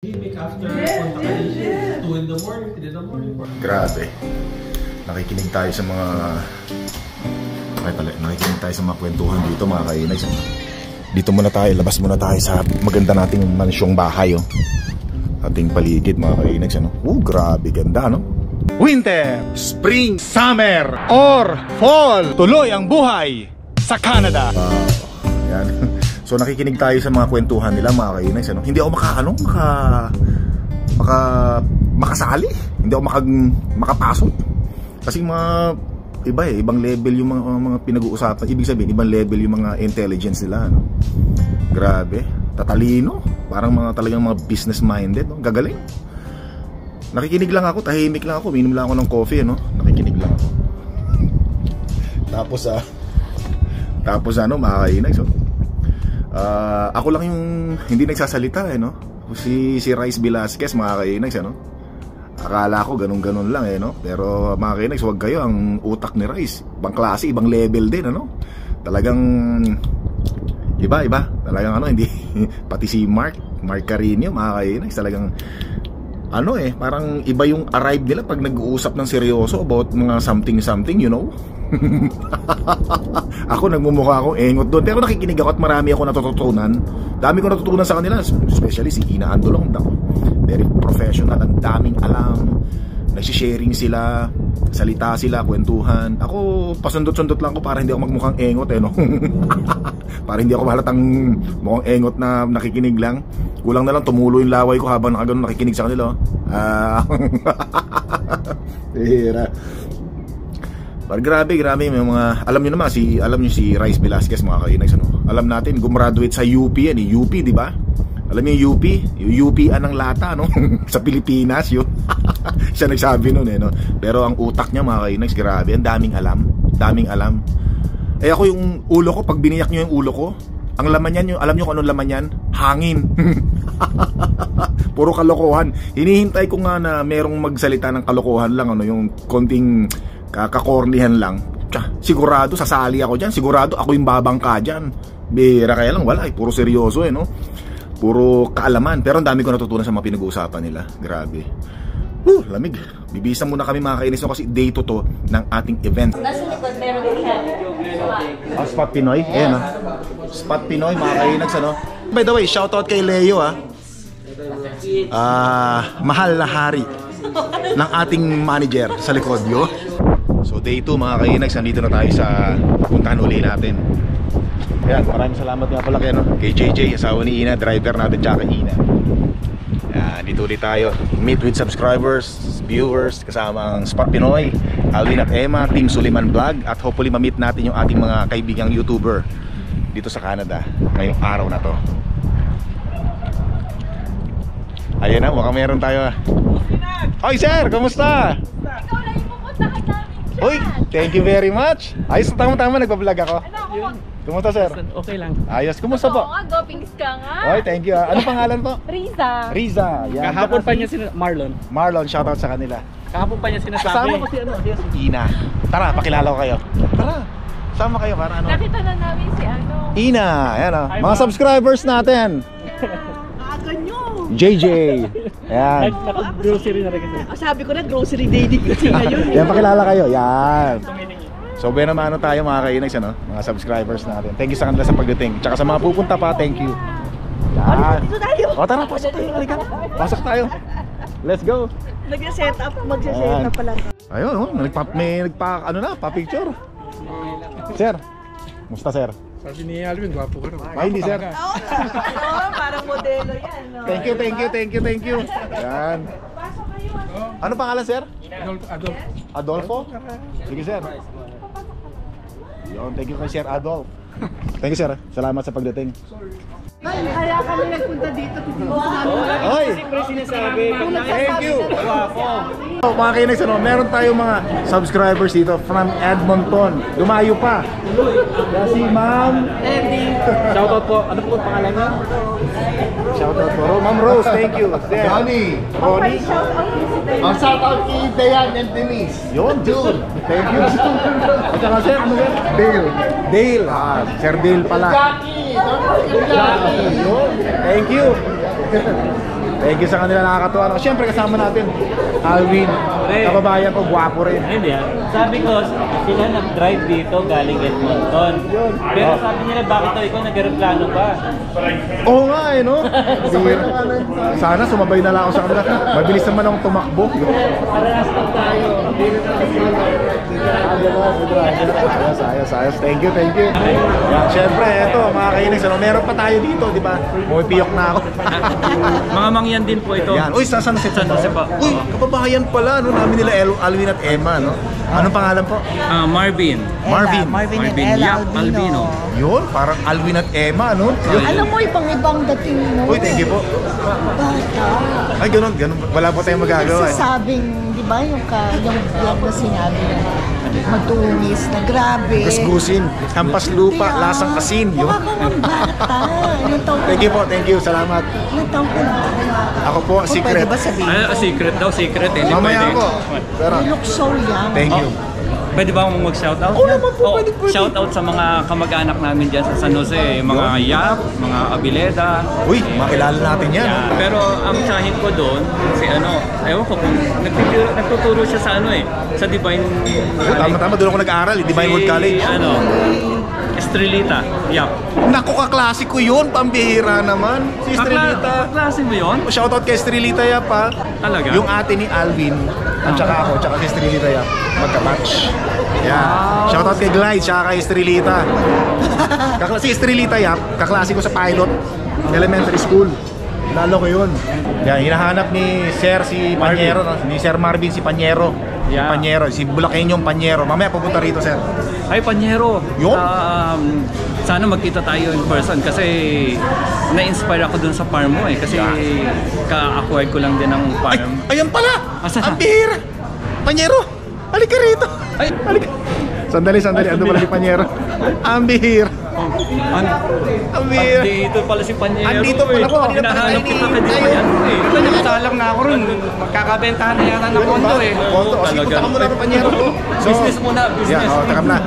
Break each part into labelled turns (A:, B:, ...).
A: After contact 2 in the morning, 3 in the morning.
B: Grabe. Nakikinig tayo sa mga kwentuhan dito mga kainay. Dito muna tayo, labas muna tayo sa maganda nating mansyong bahay, oh. Ating paligid mga kainay, ano? Grabe ganda, no? Winter, spring, summer, or fall. Tuloy ang buhay sa Canada. Yan. So nakikinig tayo sa mga kwentuhan nila mga kainay, ano? Hindi ako makasali. Hindi ako makapasok. Kasi mga ibang level yung mga pinag-uusapan. Ibig sabihin, ibang level yung mga intelligence nila, no? Grabe, tatalino. Parang talagang mga business minded, no? Gagaling. Nakikinig lang ako, tahimik lang ako, minom lang ako ng coffee, no? Nakikinig lang ako. Tapos mga kainay, so ako lang yung hindi nagsasalita, no? Si Rice Velasquez mga kainags, ano? Akala ko ganun lang, no? Pero mga kainags, huwag kayo, ang utak ni Rice ibang klase, ibang level din, ano? Talagang iba. Talagang hindi pati si Mark Carino mga kainags, talagang parang iba yung arrive nila pag nag-uusap ng seryoso about mga something, you know? Ako nagmumukha akong engot doon, pero nakikinig ako at marami ako natututunan. Dami ko natutunan sa kanila, especially si Ina Andolong. Very professional, ang daming alam, nagsisharing sila, salita sila, kwentuhan. Ako pasundot-sundot lang ko para hindi ako magmukhang engot, no? Para hindi ako mahalatang mukhang engot na nakikinig lang. Kulang na lang tumulo yung laway ko habang nakikinig sa kanila. Hira. Pero grabe, may mga, alam niyo si Rice Velasquez mga kainags, ano? Alam natin, gumraduate sa UP yan, UP, di ba? Alam niyo yung UP? Yung UP-an ng lata, no? Sa Pilipinas, yun. Siya nagsabi nun, no? Pero ang utak niya mga kainags, grabe, ang daming alam. Ako yung ulo ko, pag biniyak niyo yung ulo ko, ang laman yan, alam niyo kung anong laman yan? Hangin. Puro kalokohan. Hinihintay ko nga na merong magsalita ng kalokohan lang, yung konting kakakornihan lang. Sigurado sasali ako dyan, sigurado ako yung babangka dyan. Bira, kaya lang wala, puro seryoso, no? Puro kaalaman. Pero ang dami ko natutunan sa mga pinag-uusapan nila. Grabe. Lamig. Bibisa muna kami mga kainis, kasi day 2 to ng ating event.
C: Nasa likod meron din siya.
B: Spot Pinoy. Ayan, Spot Pinoy mga kainags, ano? By the way, shoutout kay Leo, mahal na hari ng ating manager sa likod, yo. So day 2 mga kainags, nandito na tayo sa puntahan uli natin. Ayan, maraming salamat nga pala kay JJ, asawa ni Ina, driver natin tsaka Ina. Ayan, dito ulit tayo. Meet with subscribers, viewers, kasama ang Spot Pinoy, Alvin at Emma, Team Suliman Vlog. At hopefully ma-meet natin yung ating mga kaibigang YouTuber dito sa Canada ngayong araw na to. Ayan na, mukhang meron tayo. Oy sir, kamusta?
C: Ikaw lang yung pupuntahan namin.
B: Uy, thank you very much. Ayos, tama-tama, nagpa-vlog ako. Kumusta sir?
D: Okay lang.
B: Ayos, kumusta po?
C: Oo nga, dopings ka nga.
B: Oy, thank you. Ano pangalan po?
C: Riza.
B: Yan.
D: Kahapon pa niya
B: Marlon, shoutout sa kanila.
D: Kahapon pa niya sinasabi.
B: Kasama ko si Ina. Tara, pakilala ko kayo. Tara, sama kayo para ano.
C: Nakita na namin si
B: Ina, ayan o. Mga subscribers natin.
E: Aga nyo.
B: JJ. Ayan.
D: Naka-grocery na rin kasi.
E: Sabi ko na grocery day din kasi ngayon.
B: Yan, pakilala kayo. Yan. So, naman tayo mga kainags, ano? Mga subscribers natin. Thank you sa kanila sa pagdating. Tsaka sa mga pupunta pa, thank you. Yan.
E: Dito tayo.
B: O tara, pasok tayo. Halika. Pasok tayo. Let's go.
E: Magsa-set up pa lang.
B: Ayun, pa-picture. Sir, musta sir?
D: Sabi ni Alvin, gwapo ka rin.
B: Ay, hindi sir.
E: Oo, parang modelo yan. No?
B: Thank you. Yan. Ano pangalan sir? Adolfo? Sige sir. Yun, thank you kay Sir Adolf. Thank you sir. Salamat sa pagdating.
E: Kaya kami nagpunta dito.
B: Oy! Thank you! So, mga kainags, meron tayong mga subscribers dito from Edmonton. Dumayo pa. Si Ma'am
E: Andy.
D: Shoutout po. Ano po pangalan niya?
B: Shoutout po. Ma'am Rose, thank you.
F: Ronnie. Shout out kay Dayan and Denise.
B: Yun, dude. Thank you. At saka sir, ano yan? Dale. Sir Dale pala.
F: Jackie. Don't forget Jackie.
B: Thank you. Thank you sa kanila, nakakatuwa. No? Siyempre kasama natin, Alvin. Kababayan ko, gwapo rin.
G: Hindi ah. Sabi ko, sila nag-drive dito galing Edmonton. Pero sabi nila, bakit daw ikaw nag-aeroplano pa?
B: Oo nga eh, no? Sana sumabay na lang ako sa kanila. Mabilis naman akong tumakbo.
G: Parehas lang tayo.
B: Ayos. Thank you. Yan, syempre, eto, mga kainis, ano, meron pa tayo dito, di ba? Pumipiyok na ako.
G: Mga mangyan din po ito.
B: Yan. Uy, sa San Jose
G: San Jose pa.
B: Uy, kababayan pala, no? Namin nila Alvin at Emma, no? Anong pangalan po?
G: Marvin.
B: Marvin.
E: Marvin and
G: Marvin,
E: Ella
G: yeah, Albino.
B: Yun, parang Alvin at Emma, no?
E: Alam mo, ibang dating mo.
B: Uy, thank you po.
E: Bata.
B: Ay, ganun. Wala po tayong magagawa.
E: Sasabing, di ba, yung vlog na sinabi na magtungis na grabe.
B: Gusgusin, hampas lupa,
E: Kaya,
B: lasang asin. Yun.
E: mukha kang bata. Ilang taon ka
B: Thank you
E: na?
B: po, thank you. Salamat.
E: Ilang taon ka na?
B: Ako po,
E: O,
B: secret.
E: Pwede ba sabihin?
G: Secret daw, secret eh. Hindi
B: Mamaya
G: pwede.
B: ako. Pero,
E: You look so young.
B: thank you.
G: Pwede ba akong mag-shoutout?
B: Oo naman po, pwede.
G: Shoutout sa mga kamag-anak namin dyan sa San Jose. Mga Yap, mga Abileda.
B: Uy, makilala natin yan.
G: Yeah. Pero ang tsahin ko doon, si ewan ko kung nagtuturo siya sa sa Divine
B: Tama, doon ako nag-aaral, Divine World College.
G: Estrelita. Yap.
B: Naku, kaklase ko yun, pambihira naman. Si Estrelita.
G: Klase mo yun?
B: Shoutout kay Estrelita Yap, ha.
G: Talaga?
B: Yung ate ni Alvin, at saka ako, tsaka si Estrelita Yap. Magka-match. Yeah. Shoutout kay Glide, tsaka kay Estrelita. Si Estrelita Yap, kaklase ko sa Pilot Elementary School. Lalo ko yun. Yan, hinahanap ni Sir si Panyero, no? Ni Sir Marvin si Panyero.
G: Yeah.
B: Panyero, si Bulakenyong Panyero. Mamaya pupunta rito, Sir.
G: Ay, Panyero.
B: Yun?
G: Sana magkita tayo in person kasi na-inspire ako dun sa farm mo eh. Kasi ka-acquired ko lang din ng
B: Ay,
G: farm.
B: ayan pala!
G: Asan?
B: Ang bihira! Panyero! Halika rito!
G: Ay!
B: Halika! Sandali, ando pala si Panyero. Ang bihira! Ang bihira!
G: Andito pala si Panyero.
B: Andito pala po.
G: Hinahanap kita ka din pa yan eh.
D: Salang na ako rin. Magkakabentahan na yata ng kondo eh.
B: Kondo. O, sige, punta ka muna ng Panyero po.
G: Business muna, business.
B: Yeah, taka na.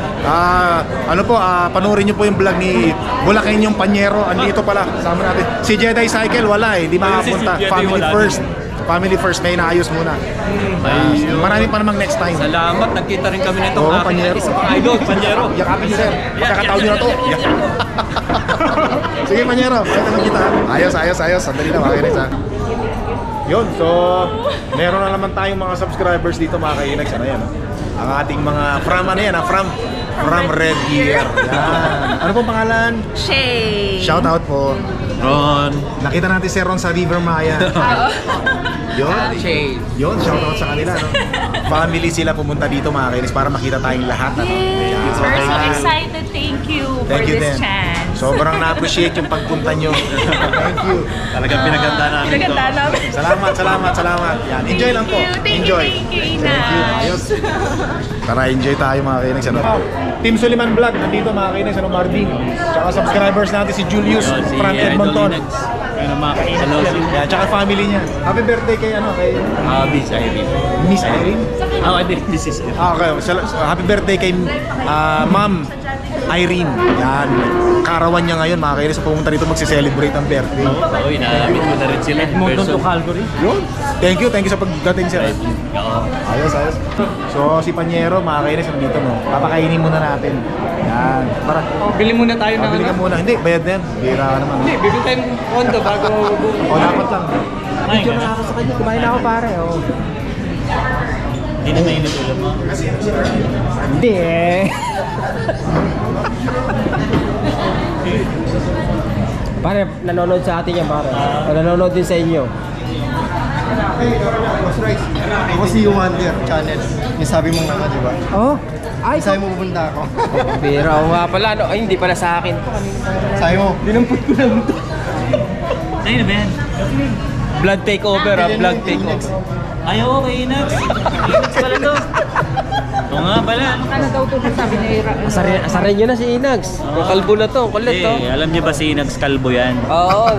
B: Ano po, panoorin niyo po yung vlog ni Bulakenyong Panyero. Andito pala, kasama natin. Si Jedi Cycle, wala eh. Di makapunta.
G: Si Jedi
B: Family
G: wala
B: first. Family first, may naayos muna. Marami pa namang next time.
G: Salamat, nagkita rin kami nitong
B: Oo,
G: aking
B: Panyero.
G: isang idol, Panyero.
B: Yakapin niyo, Sir. Kakataon niyo na to. Sige, Panyero. Pwede na kita. Ayos. Sandali na, makinig sa. Yun, so meron na naman tayong mga subscribers dito, mga kainags. Ano yan? Ang ating mga from Red Gear. Yan. Ano pong pangalan?
C: Shay.
B: Shout out po.
G: Ron.
B: Nakita natin si Ron sa River Maya. Yun, shout out sa kanila, no? Family sila pumunta dito, mga kainis, para makita tayong lahat. Ano?
C: Yes, we're so excited. Thank you for
B: Thank you
C: this
B: din.
C: chance.
B: Sobrang na-appreciate yung pagpunta nyo. Thank you.
G: Talagang pinaganda namin to.
C: Pinagandaan namin.
B: Salamat. Yan. Enjoy lang po.
C: Thank
B: Enjoy.
C: you, Ina.
B: Ayos. Tara, enjoy tayo, mga kainis. Ano? Team Suliman Vlog, nandito, mga kainis. Ano, Marvin? Tsaka subscribers natin si Julius from Edmonton.
G: Ano mga kainan.
B: Yan, tsaka family niya. Happy birthday kay
G: Miss Irene.
B: Miss Irene.
G: This is it.
B: Okay, happy birthday kay Ma'am Irene. Yan. Karawan niya ngayon, mga kainis. Pumunta dito magse-celebrate ang birthday.
G: Oo, inaamit ko na rin sila. Edmonton to Calgary.
B: Yun. Thank you sa pagdating, sir. Ayos. So, si Panyero, mga kainis, nandito, no? Papakainin muna natin. Yan. Para,
D: Bili muna tayo ng
B: pabili ka muna. Hindi, bayad na yan. Bira ka naman.
D: Hindi, bibili tayong kondo bago
B: O, dapat lang.
D: Video na ako sa kanya. Kumain ako pare. Oh.
G: Hindi na mainit ulo mo.
D: Hindi eh. Pare, nanonood sa atin yan pare. Nanonood din sa inyo.
F: Ako si Wonder Channel. Yung sabi mong nga, di ba?
D: Oh? Ay,
F: Sabi mo pupunta ako.
D: bira ko nga pala. No? Ay, hindi pala sa akin.
F: Sabi mo, dinampot ko lang ito.
G: Ayun na ba yan?
D: Blood takeover ah, blood takeover.
G: Ay, oo, kay Inax. Inax pala to. Oo nga pala.
D: Asarin nyo na si Inags. Yung kalbo na to, kulit to.
G: Alam niyo ba si Inax Kalbo yan?
D: Oo,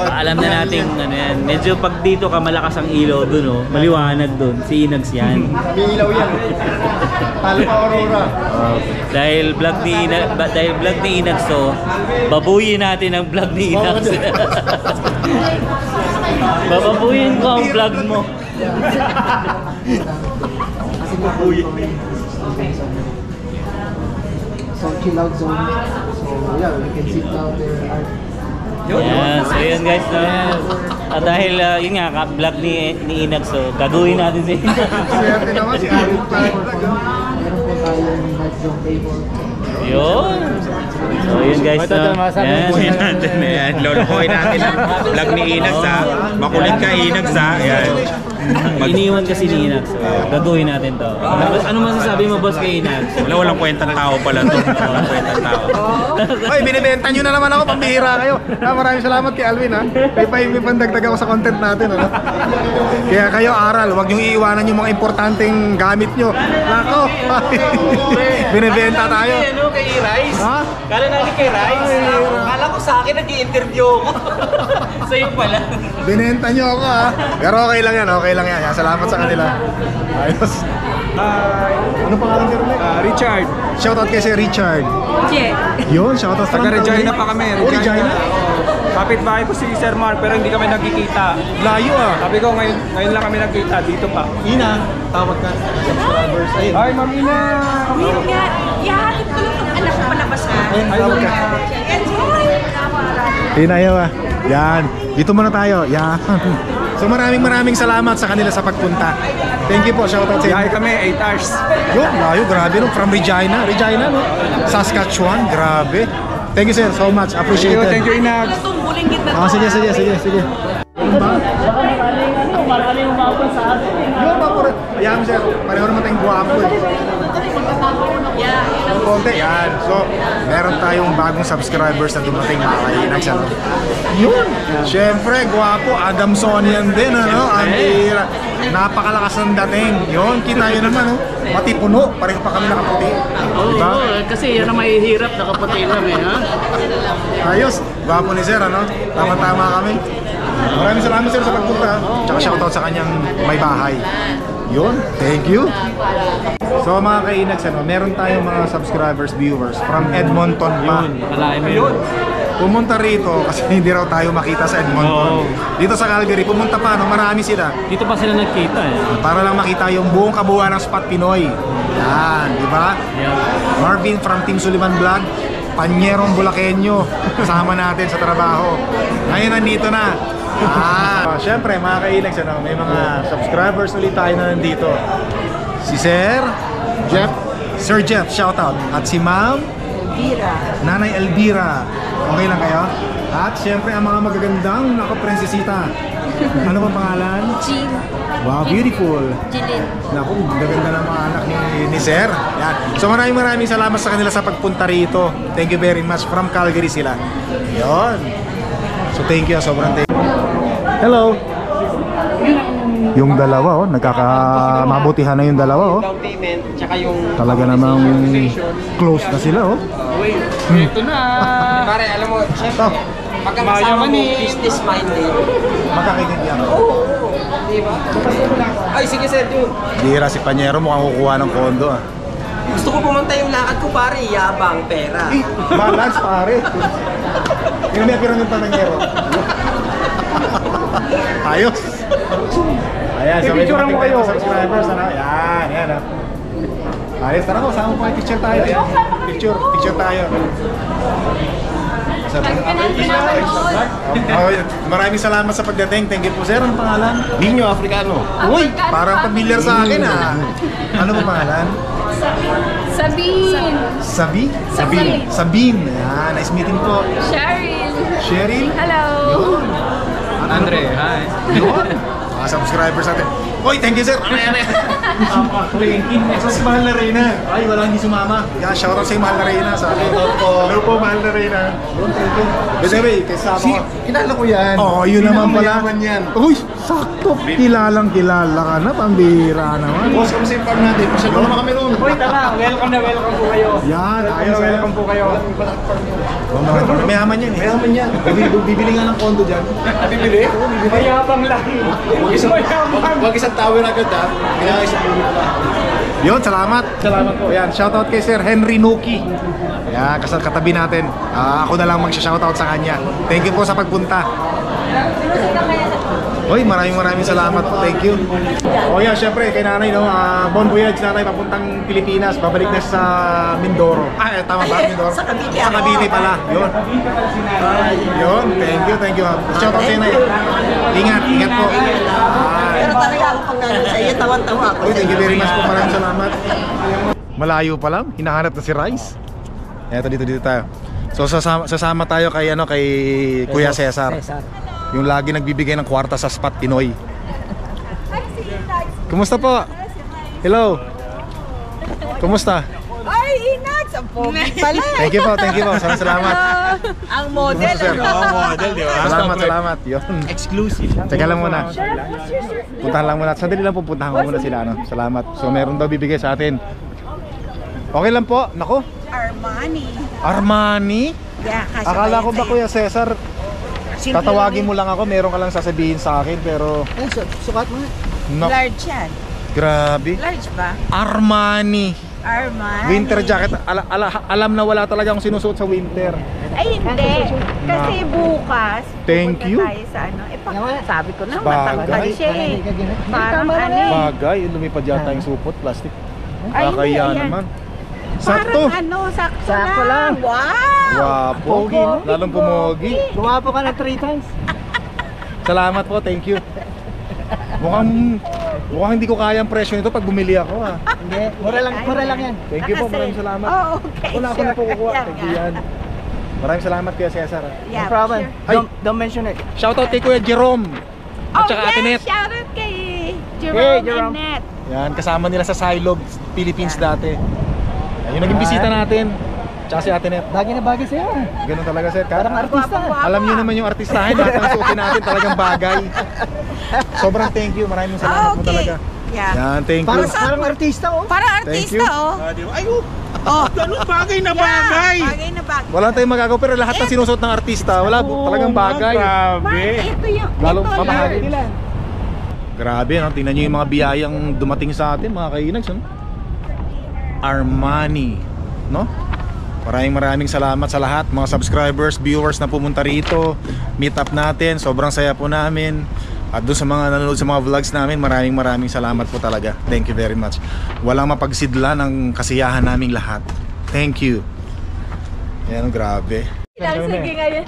G: Alam na natin ano yan. Medyo pag dito ka malakas ang ilaw dun, oh. Maliwanag dun. Si Inax yan.
F: may ilaw yan. Talo pa Aurora.
G: Dahil vlog ni Inax to, babuyin natin ang vlog ni Inax.
H: Bababuyin ko ang vlog mo.
F: So chill out zone. So yeah, we can sit down there.
H: Yan, so yun guys, no? Dahil yun nga, vlog ni Inag, so gagawin natin si
F: Swerte naman si Aaron pa. Meron po tayong night zone table.
H: Yun. So yun guys, no?
B: Yan, lolokohin natin ang vlog ni Inags ha. Makulit ka Inags ha. Yan.
H: Iniwan kasi ni Inags, so gagawin natin to. Ano masasabi mo boss kay Inags?
B: Walang kwentang tao pala to. Walang kwentang tao. Oy, binibenta nyo na naman ako, pambihira kayo. Maraming salamat kay Alvin ha. May pandagdag ako sa content natin. Ano? Kaya kayo aral, huwag nyo iiwanan yung mga importanteng gamit nyo. Nako, binibenta tayo.
H: Ano kay Rice?
B: Ha?
H: Kala natin kay Rice. Kala ko sa akin nag-i-interview ako. Sa'yo pala.
B: Binenta nyo ako ha. Pero okay lang yan, okay lang yan. Salamat sa kanila. Ayos. Ano pangalan niyo ulit?
G: Richard.
B: Shoutout kay si Richard. Yun, shoutout from
G: Taga-Regina pa kami.
B: Oh, Regina?
G: Kapit-bahay ko si Sir Mark pero hindi kami nagkikita.
B: Layo ah.
G: Sabi ko ngayon lang kami nagkita dito pa.
B: Ina, tawag ka. Subscribers. Ayun.
G: Ay, Ma'am Ina.
C: Yun nga, ihahatid ko lang ang anak ko palabas ha.
B: Ayun, tawag ka.
C: Enjoy!
B: Ina, ayaw ah. Yan. Dito muna tayo. Yan. So maraming salamat sa kanila sa pagpunta. Thank you po. Shoutout sa
G: Biyahe
B: inyo.
G: kami 8 hours.
B: Yun, layo. Grabe no. From Regina. Regina no? Saskatchewan. Grabe. Thank you sir so much. Appreciate it.
G: Thank you Inag.
C: Tumbulin kita.
B: Ah, sige.
H: Maraming umabot sa atin.
B: Yun, papuro. Ayan, sir. Pareho naman tayong guwapo eh. Ang konti, yan. So, meron tayong bagong subscribers na dumating mga kainags. Ano? Yun. Siyempre, guwapo. Adamsonian din, ano? Ang tira. Napakalakas ng dating. Yun, kita yun naman, oh. Pati puno. Pareho pa kami nakaputi. Diba?
H: Kasi yan ang mahihirap, nakaputi kami, ha?
B: Ayos. Guwapo ni sir, ano? Tama-tama kami. Maraming salamat sir sa pagpunta. Tsaka shoutout sa kanyang may bahay. Yun, thank you. So mga kainags, ano, meron tayong mga subscribers, viewers from Edmonton pa.
H: Nakalain mo yun.
B: Pumunta rito kasi hindi raw tayo makita sa Edmonton. Dito sa Calgary, pumunta pa, no, marami sila.
H: Dito pa sila nagkita eh.
B: Para lang makita yung buong kabuuan ng Spot Pinoy. Yan, di ba? Marvin from Team Sullivan Vlog, Panyerong Bulakenyo, kasama natin sa trabaho. Ngayon nandito na. Siyempre mga kainags, ano, may mga subscribers ulit tayo na nandito. Si Sir Jeff, Sir Jeff, shoutout. At si Ma'am
E: Elvira.
B: Nanay Elvira. Okay lang kayo? At siyempre ang mga magagandang nakaprinsesita. Ano bang pangalan?
C: Jean.
B: Wow, beautiful.
C: Jilin.
B: Naku, gaganda ng mga anak ni Sir. Yan. So maraming salamat sa kanila sa pagpunta rito. Thank you very much. From Calgary sila. Yon. So thank you, sobrang thank you. Hello. Yung dalawa, oh, nagkakamabutihan na yung dalawa, oh.
D: Down payment, tsaka yung
B: Talaga namang close na sila, oh.
D: ito na. Pare, alam mo, syempre, pagkakasama mo, business minded.
B: Magkakaintindihan.
D: Diba? Ay, sige sir, dude.
B: Dira si Panyero, mukhang kukuha ng kondo, ah.
D: Gusto ko pumunta yung lakad ko pare, yabang, pera.
B: Balance, pare. Yung may apirang yung Panyero. Ayos. Ayan, so medyo mating tayo sa subscribers, ano? Yan, ah. Ayos, tara ko, sama ko, picture tayo. Picture tayo. Maraming salamat sa pagdating. Thank you po, sir. Ano pangalan?
F: Nino Africano.
B: Uy, parang familiar sa akin, ah. Ano ba pangalan?
C: Sabine.
B: Sabine. Yan, nice meeting po. Cheryl.
C: Hello.
B: Yun.
G: Andre, hi.
B: Yun. Mga subscribers natin. Uy, thank you, sir. Sa si Mahal na Reyna. Ay, wala hindi sumama. Yeah, shoutout sa Mahal na Reyna. Hello po, Mahal na Reyna. Thank you. Bebe, kasama ko.
F: Kilala ko yan.
B: Oh, yun naman pala.
F: Mayaman yan.
B: Uy, sakto. Kilalang kilala ka na. Pambira naman.
F: Boss, kamusta yung farm natin? Pasyal ko naman kami noon.
D: Uy, tara, welcome po kayo.
B: Yan, ayos.
D: Welcome po kayo.
B: Mayaman yan eh.
F: Mayaman yan.
B: Bibili nga ng kondo dyan.
F: Bibili?
D: Mayabang lang.
F: Wag isang tower agad ha. Kaya isang unit pa.
B: Yun, salamat. Salamat po. Yan, shoutout kay Sir Henry Nuki. Yan, katabi natin. Ako na lang mag-shoutout sa kanya. Thank you po sa pagpunta. Oy, maraming salamat po. Thank you. Oh yeah, syempre kay nanay, no. Bon voyage nanay papuntang Pilipinas. Babalik na sa Mindoro. Tama ba? Mindoro? Sa Cavite pala. Yun. Yun. Thank you. Shout out sa inyo. Ingat po.
E: Pero talaga ako pag sa iyo, tawan-tawa ako.
B: Oy, thank you very much po. Maraming salamat. Malayo pa lang. Hinahanap na si Rice. Eto, dito tayo. So sasama tayo kay Kuya Cesar. Yung lagi nagbibigay ng kwarta sa Spot Pinoy. Kumusta po? Hello. Kumusta?
C: Ay, Inags! Ang pogi pala.
B: Thank you po. Salamat.
C: Ang model.
D: Model, di ba?
B: Salamat. Yun.
D: Exclusive.
B: Teka lang muna. Puntahan lang muna. Sandali lang po, puntahan ko muna sila. Salamat. So meron daw bibigay sa atin. Okay lang po. Nako. Armani?
C: Yeah, kasi
B: Akala ko ba Kuya Cesar, tatawagin mo lang ako, meron ka lang sasabihin sa akin, pero
E: Sukat mo.
C: large yan.
B: Grabe.
C: Large ba?
B: Armani winter jacket. Alam na wala talaga akong sinusuot sa winter.
C: Ay, hindi. Kasi bukas,
B: Thank
C: pupunta
B: you.
C: tayo sa sabi ko na,
B: Bagay.
C: matangkad siya eh. Parang
B: Bagay, lumipad yata yung supot, plastic.
C: Ay,
B: Kakaya
C: hindi, ayan.
B: naman. Sakto.
C: Sakto lang. Wow!
B: Wapo.
E: Pogi, no?
B: Lalong pumogi.
E: Gumapo ka na 3 times.
B: Salamat po, thank you. Mukhang hindi ko kaya ang presyo nito pag bumili ako, ha.
E: Hindi, mura lang yan.
B: Thank you po, maraming salamat.
C: Oh, okay.
B: Ako na po kukuha. Thank you yan. Maraming salamat Kuya Cesar.
C: Yeah,
E: No problem.
C: sure.
B: Ay.
E: Don't mention it.
B: Shoutout kay Kuya Jerome. At saka Ate Net.
C: Shoutout kay
E: Hey,
C: Jerome
E: Jerome.
C: and Net.
B: Yan, kasama nila sa Silog, Philippines dati. Ayun, naging bisita natin. Tsaka si Ate Net.
E: Bagay na bagay sa'yo.
B: Ganun talaga sir.
E: Parang artista.
B: Alam niyo naman yung artistahin, lahat ng suotin natin talagang bagay. Sobrang thank you, maraming salamat po talaga.
C: Yeah.
B: Yan, thank you.
E: Parang artista, oh.
C: Parang
B: Thank
C: artista,
B: you.
C: oh.
D: Ganun bagay na
C: Bagay na bagay.
B: Wala tayong magagawa pero lahat ng sinusuot ng artista, wala talagang bagay.
C: Ma, ito yung,
B: Lalong
C: ito
B: mamahali.
C: large.
B: Grabe, no? Tingnan nyo yung mga biyayang dumating sa atin, mga kainags, no? Armani, no? Maraming salamat sa lahat, mga subscribers, viewers na pumunta rito. Meet up natin, sobrang saya po namin. At doon sa mga nanonood sa mga vlogs namin, maraming salamat po talaga. Thank you very much. Walang mapagsidla ng kasiyahan naming lahat. Thank you. Yan, grabe.
C: Sige ngayon.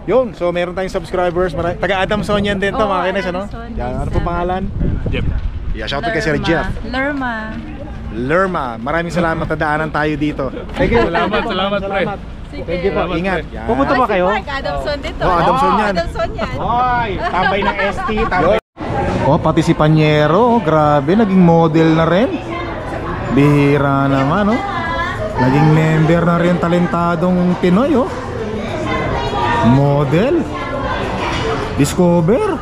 B: Yun, so meron tayong subscribers. Taga Adamson yan din to, mga kainis, ano? Yan, ano po pangalan?
D: Jeff.
B: Yeah, shout out kay Sir Jeff. Lerma. Maraming salamat na daanan tayo dito. Thank you.
D: Salamat, pre.
B: Thank you po. Ingat. Yan.
E: Pupunta ba kayo?
C: Adamson dito.
B: Oh, Adamson yan.
C: Adamson yan.
D: Hoy, tambay ng ST, tambay.
B: Oh, pati si Panyero, grabe, naging model na rin. Bihira naman, oh. Naging member na rin talentadong Pinoy, oh. Model. Discover.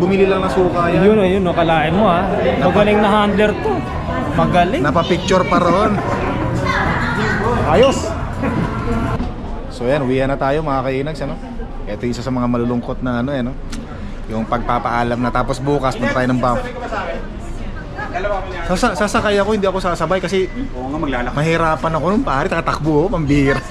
B: Bumili lang ng suka yan.
H: Yun, kalain mo ha. Magaling na handler to. Magaling.
B: Napapicture pa roon. Ayos. So yan, uwi na tayo mga kainags, ano? Ito isa sa mga malulungkot na ano, ano? Yung pagpapaalam na tapos bukas punta tayo ng bump. Sasakay ako, hindi ako sasabay kasi mahirapan ako nung pare, tatakbo, pambihira.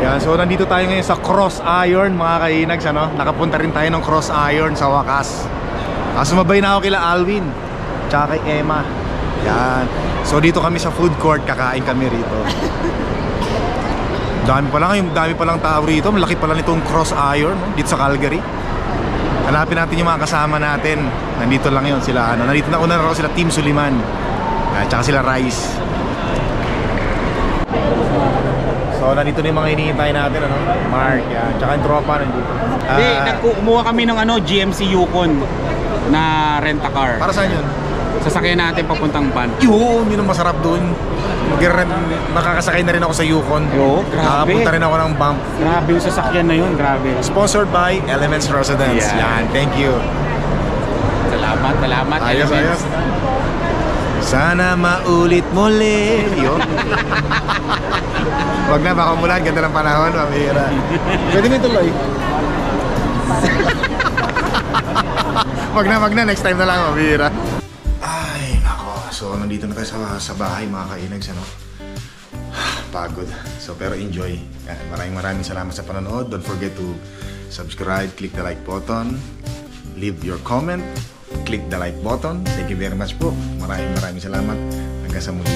B: Yan, so nandito tayo ngayon sa Cross Iron mga kainags, ano? Nakapunta rin tayo ng Cross Iron sa wakas. Sumabay na ako kila Alvin tsaka kay Emma. Yan. So dito kami sa food court, kakain kami rito. Dami pa lang tao rito. Malaki pala nitong Cross Iron, no? Dito sa Calgary. Hanapin natin yung mga kasama natin. Nandito lang yun sila, ano? Nandito na una na sila Team Suliman. Tsaka sila Rice. So nandito na yung mga hinihintay natin, ano? Mark, yan. Tsaka yung tropa nandito.
D: Kumuha kami ng GMC Yukon na rent-a-car.
B: Para saan yun?
D: Sasakyan natin papuntang van.
B: Yun, yun ang masarap doon. Makakasakay na rin ako sa Yukon.
D: Yo, grabe.
B: Nakapunta rin ako ng bump.
D: Grabe yung sasakyan na yun, grabe.
B: Sponsored by Elements Residence. Yan, thank you.
D: Salamat.
B: Ayos. Sana maulit muli. Yun. Wag na, baka umulan. Ganda ng panahon, mamira. Pwede mo ituloy. Wag na, next time na lang, mamira. Ay, nako. So, nandito na tayo sa bahay, mga kainags, ano? nakakapagod. So pero enjoy. Maraming salamat sa panonood. Don't forget to subscribe, click the like button, leave your comment, click the like button. Thank you very much po. Maraming salamat. Hanggang sa muli.